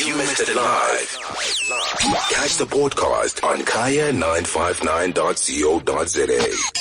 you missed it live, catch the podcast on kaya959.co.za.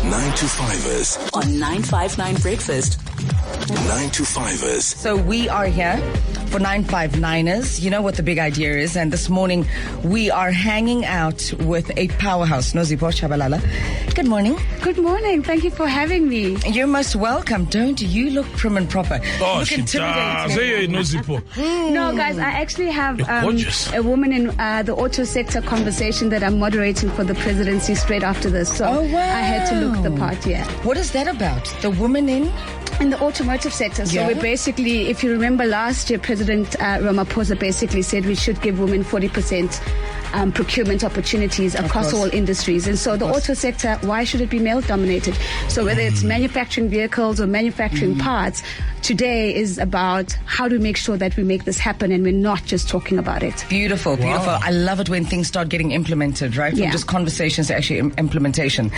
9 to 5ers on 959 Breakfast. 9 to 5ers. So we are here for 959ers. You know what the big idea is. And this morning we are hanging out with a powerhouse. Nozipho Shabalala. Good morning. Good morning. Thank you for having me. You're most welcome. Don't you look prim and proper? Oh, look she does. Hey, Nozipho. No, guys, I actually have a woman in the auto sector conversation that I'm moderating for the presidency straight after this. So Oh, wow. I had to look the part, yeah. What is that about? The woman in the automotive sector. So Yeah. we basically, if you remember last year, President Ramaphosa basically said we should give women 40% procurement opportunities across all industries. And so the auto sector, why should it be male dominated? So whether it's manufacturing vehicles or manufacturing parts, today is about how to make sure that we make this happen and we're not just talking about it. Beautiful, beautiful. I love it when things start getting implemented, right? From Yeah. just conversations to actually implementation.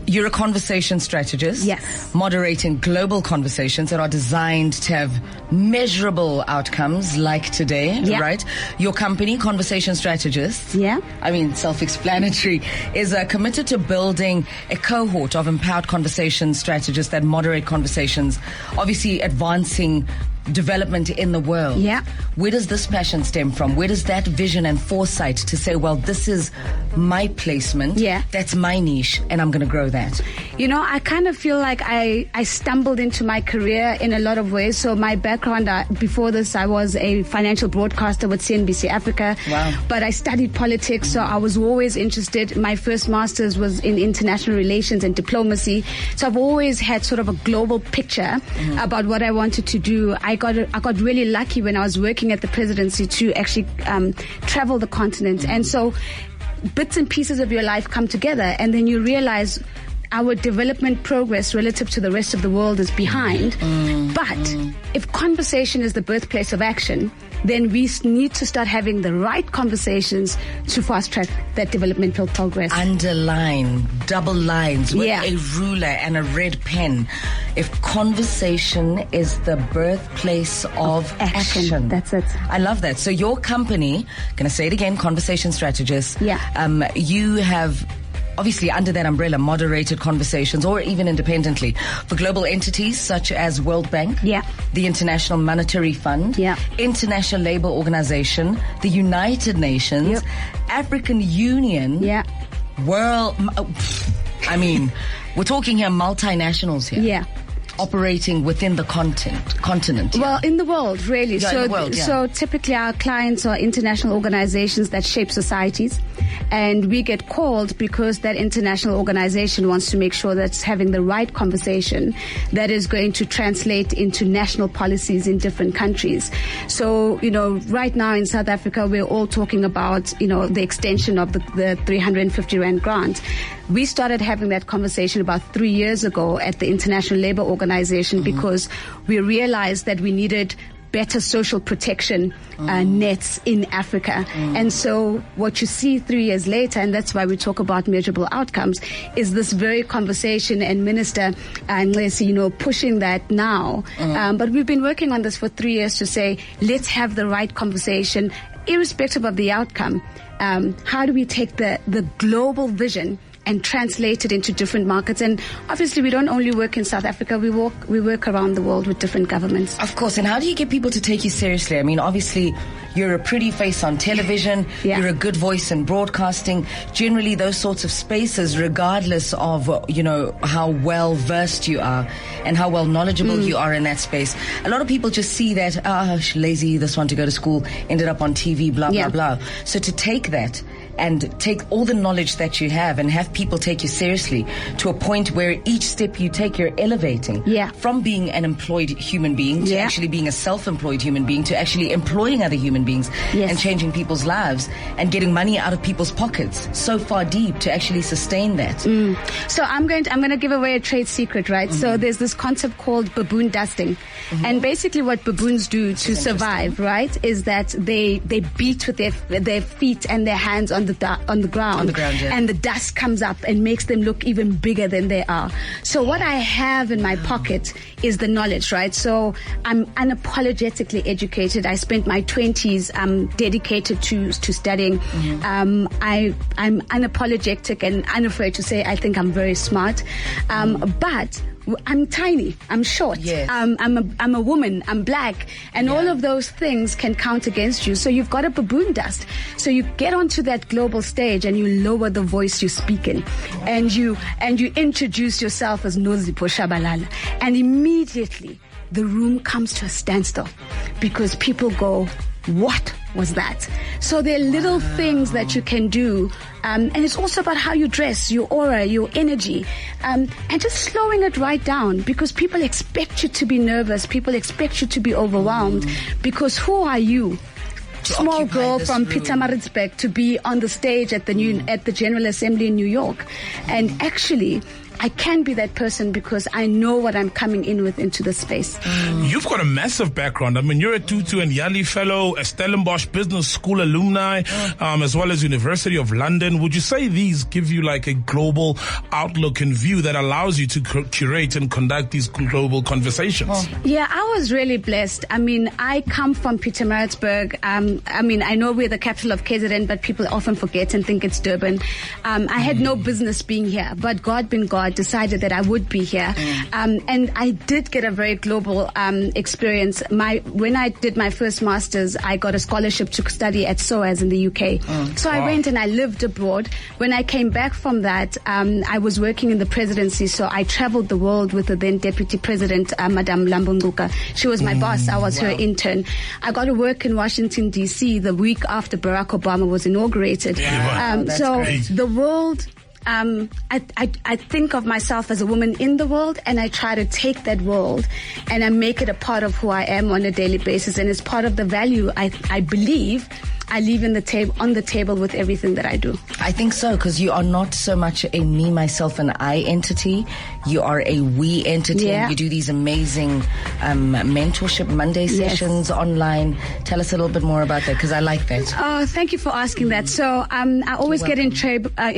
You're a conversation strategist. Yes. Moderating global conversations that are designed to have measurable outcomes like today, Yeah. right? Your company, Conversation Strategists, Yeah. I mean, self-explanatory, is committed to building a cohort of empowered conversation strategists that moderate conversations, obviously advancing development in the world. Yeah. Where does this passion stem from? Where does that vision and foresight to say, well, this is my placement, Yeah. that's my niche, and I'm going to grow that? You know, I kind of feel like I stumbled into my career in a lot of ways. So my background, before this, I was a financial broadcaster with CNBC Africa. Wow. But I studied politics, so I was always interested. My first master's was in international relations and diplomacy. So I've always had sort of a global picture about what I wanted to do. I got really lucky when I was working at the presidency to actually travel the continent. And so bits and pieces of your life come together, and then you realize our development progress relative to the rest of the world is behind. But if conversation is the birthplace of action, then we need to start having the right conversations to fast track that developmental progress. Underline, double lines with Yeah. a ruler and a red pen. If conversation is the birthplace of action. That's it. I love that. So your company, gonna say it again, Conversation Strategist. Yeah. You have obviously under that umbrella moderated conversations, or even independently, for global entities such as World Bank, Yeah. the International Monetary Fund, Yeah. International Labour Organization, the United Nations, Yep. African Union, Yeah. World. I mean, we're talking here multinationals here. Yeah. Operating within the continent. Well, in the world, really. Yeah, so, in the world, yeah. so typically our clients are international organizations that shape societies, and we get called because that international organization wants to make sure that it's having the right conversation that is going to translate into national policies in different countries. So, you know, right now in South Africa, we're all talking about, you know, the extension of the 350 Rand grant. We started having that conversation about 3 years ago at the International Labour Organization because we realized that we needed better social protection nets in Africa. And so what you see 3 years later, and that's why we talk about measurable outcomes, is this very conversation, and Minister Nxesi, you know, pushing that now. But we've been working on this for 3 years to say, let's have the right conversation, irrespective of the outcome. How do we take the global vision and translate it into different markets? And obviously we don't only work in South Africa, we work around the world with different governments. Of course. And how do you get people to take you seriously? I mean, obviously you're a pretty face on television, Yeah. you're a good voice in broadcasting, generally those sorts of spaces, regardless of, you know, how well versed you are and how well knowledgeable you are in that space. A lot of people just see that, lazy, this one to go to school, ended up on TV, blah, Yeah. blah, blah. So to take that and take all the knowledge that you have and have people take you seriously to a point where each step you take, you're elevating from being an employed human being to actually being a self-employed human being to actually employing other human beings and changing people's lives and getting money out of people's pockets so far deep to actually sustain that. So I'm going to give away a trade secret, right? So there's this concept called baboon dusting. And basically what baboons do to survive, right, is that they beat with their feet and their hands on on the ground. On the ground, yeah. And the dust comes up and makes them look even bigger than they are. So what I have in my pocket is the knowledge, right? So I'm unapologetically educated. I spent my 20s dedicated to studying. I'm unapologetic and unafraid to say I think I'm very smart. But I'm tiny, I'm short, yes. I'm a woman, I'm black, and all of those things can count against you. So you've got a baboon dust. So you get onto that global stage and you lower the voice you speak in, and you introduce yourself as Nozipho Shabalala, and immediately the room comes to a standstill because people go, what was that? So there are little things that you can do, and it's also about how you dress, your aura, your energy, and just slowing it right down, because people expect you to be nervous, people expect you to be overwhelmed, because who are you? Small girl from Pietermaritzburg to be on the stage at the General Assembly in New York. And actually, I can be that person because I know what I'm coming in with into the space. You've got a massive background. I mean, you're a Tutu and Yali Fellow, a Stellenbosch Business School alumni, as well as University of London. Would you say these give you like a global outlook and view that allows you to curate and conduct these global conversations? Yeah, I was really blessed. I mean, I come from Pietermaritzburg. I mean, I know we're the capital of KZN, but people often forget and think it's Durban. I had no business being here, but God being God, decided that I would be here. And I did get a very global experience. When I did my first master's, I got a scholarship to study at SOAS in the UK. So I went and I lived abroad. When I came back from that, I was working in the presidency, so I traveled the world with the then deputy president, Madame Lambunguka. She was my boss. I was her intern. I got to work in Washington, D.C. the week after Barack Obama was inaugurated. So great. The world... I think of myself as a woman in the world, and I try to take that world and I make it a part of who I am on a daily basis, and it's part of the value I believe I leave on the table with everything that I do. I think so, because you are not so much a me, myself, and I entity. You are a we entity. Yeah. And you do these amazing mentorship Monday sessions online. Tell us a little bit more about that, because I like that. Oh, thank you for asking that. So I always get in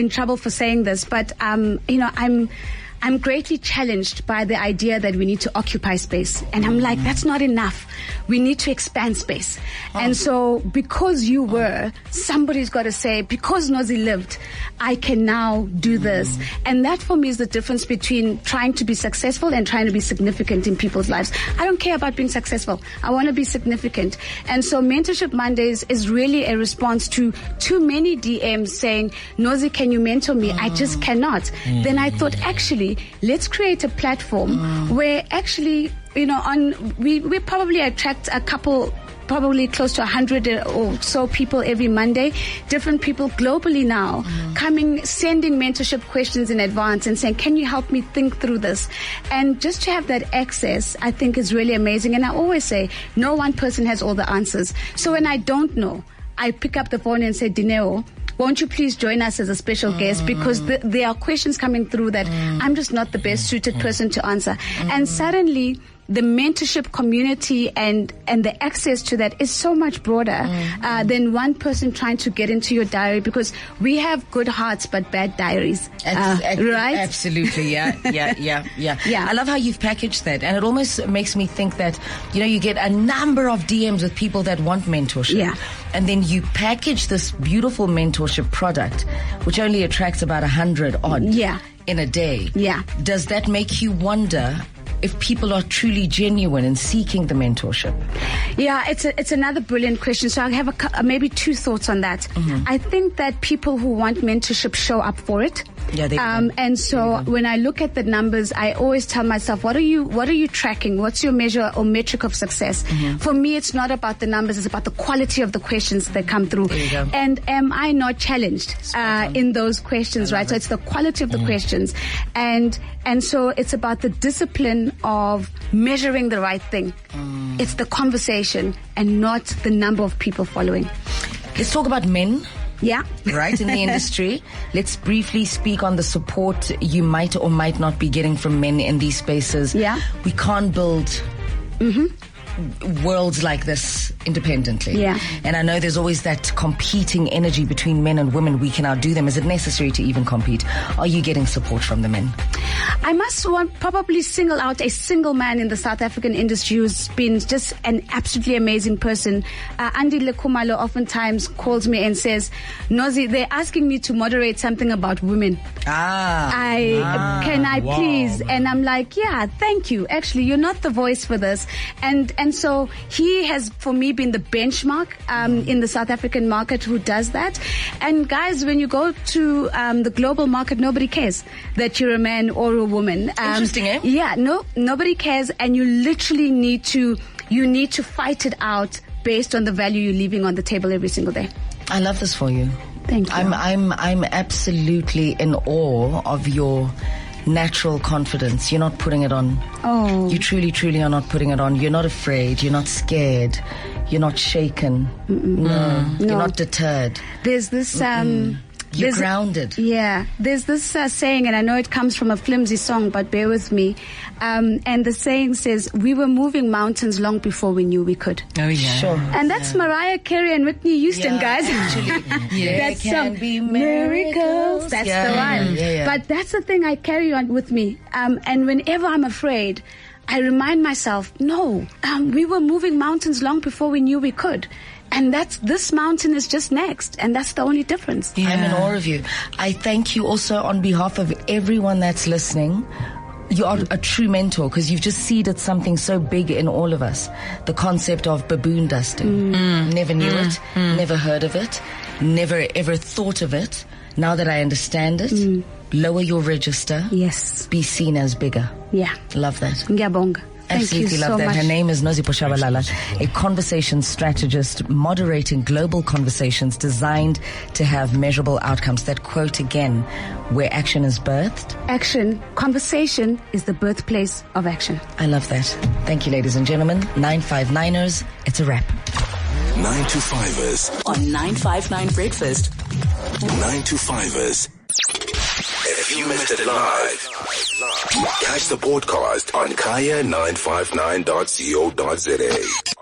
trouble for saying this, but I'm greatly challenged by the idea that we need to occupy space. And I'm like, that's not enough. We need to expand space. And so because you were, somebody's got to say, because Nozi lived, I can now do this. And that for me is the difference between trying to be successful and trying to be significant in people's lives. I don't care about being successful. I want to be significant. And so Mentorship Mondays is really a response to too many DMs saying, Nozi, can you mentor me? I just cannot. Then I thought, actually, let's create a platform where actually, we probably attract a couple, probably close to 100 or so people every Monday, different people globally now, coming, sending mentorship questions in advance and saying, can you help me think through this? And just to have that access, I think is really amazing. And I always say, no one person has all the answers. So when I don't know, I pick up the phone and say, Dineo, won't you please join us as a special guest? Because there are questions coming through that I'm just not the best suited person to answer. And suddenly, the mentorship community and the access to that is so much broader than one person trying to get into your diary, because we have good hearts but bad diaries. Right? Absolutely, yeah. I love how you've packaged that, and it almost makes me think that, you get a number of DMs with people that want mentorship. Yeah. And then you package this beautiful mentorship product, which only attracts about 100 odd in a day. Yeah. Does that make you wonder if people are truly genuine in seeking the mentorship? Yeah, it's another brilliant question. So I have maybe two thoughts on that. I think that people who want mentorship show up for it. Yeah, they and so when I look at the numbers, I always tell myself, what are you tracking? What's your measure or metric of success? For me, it's not about the numbers, it's about the quality of the questions that come through. There you go. And am I not challenged in those questions, right? So it's the quality of the questions. And so it's about the discipline of measuring the right thing. It's the conversation and not the number of people following. Let's talk about men. Yeah. Right, in the industry. Let's briefly speak on the support you might or might not be getting from men in these spaces. Yeah. We can't build worlds like this independently. Yeah. And I know there's always that competing energy between men and women. We can outdo them. Is it necessary to even compete? Are you getting support from the men? I must probably single out a single man in the South African industry who's been just an absolutely amazing person. Andy Lekumalo oftentimes calls me and says, Nozi, they're asking me to moderate something about women. Can I please? Man. And I'm like, yeah, thank you. Actually, you're not the voice for this. And so he has, for me, been the benchmark in the South African market who does that. And guys, when you go to the global market, nobody cares that you're a man or a woman. Interesting, eh? Yeah, nobody cares, and you literally need to fight it out based on the value you're leaving on the table every single day. I love this for you. Thank you. I'm absolutely in awe of your natural confidence. You're not putting it on. Oh. You truly are not putting it on. You're not afraid. You're not scared. You're not shaken. No. You're not deterred. There's this You're grounded. There's this saying, and I know it comes from a flimsy song, but bear with me. And the saying says, we were moving mountains long before we knew we could. Oh, yeah. Sure. And that's Mariah Carey and Whitney Houston, guys. There can be miracles. That's the one. Yeah. But that's the thing I carry on with me. And whenever I'm afraid, I remind myself, no, we were moving mountains long before we knew we could. And this mountain is just next. And that's the only difference. Yeah. I'm in awe of you. I thank you also on behalf of everyone that's listening. You are a true mentor because you've just seeded something so big in all of us. The concept of baboon dusting. Never knew it, never heard of it, never ever thought of it. Now that I understand it, lower your register. Yes. Be seen as bigger. Yeah. Love that. Ngiyabonga. Absolutely love that. Much. Her name is Nozi Poshabalala, a conversation strategist moderating global conversations designed to have measurable outcomes. That quote again, where action is birthed. Conversation is the birthplace of action. I love that. Thank you, ladies and gentlemen. 959ers, it's a wrap. 9 to 5ers. On 959 Breakfast. 9 to 5ers. If you missed it live, catch the podcast on kaya959.co.za.